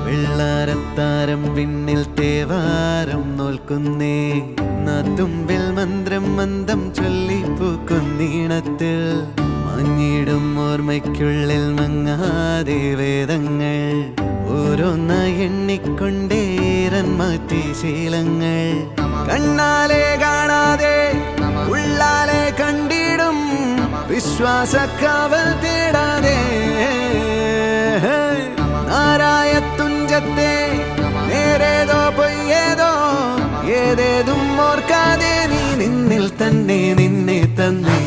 വെള്ളാരത്താരം വിണ്ണിൽ തേവാരം നോൽക്കുന്നേ നാത്തുമ്പിൽ മന്ത്രം മന്ദം ചൊല്ലിപ്പൂക്കുന്നീണത്തിൽ മങ്ങിടും ഓർമ്മയ്ക്കുള്ളിൽ മങ്ങാതെ വേദങ്ങൾ ഓരോന്നായി എണ്ണിക്കൊണ്ടേരൻ മാറ്റി ശീലങ്ങൾ കണ്ണാലെ കാണാതെ ഉള്ളാലെ കണ്ടിടും വിശ്വാസക്കാവൽ തേടാതെ നാരായ തുഞ്ചത്തെ നേരേതോ പൊയ്യേതോ ഏതേതും ഓർക്കാതെ നീ നിന്നിൽ തന്നെ നിന്നെ തന്നെ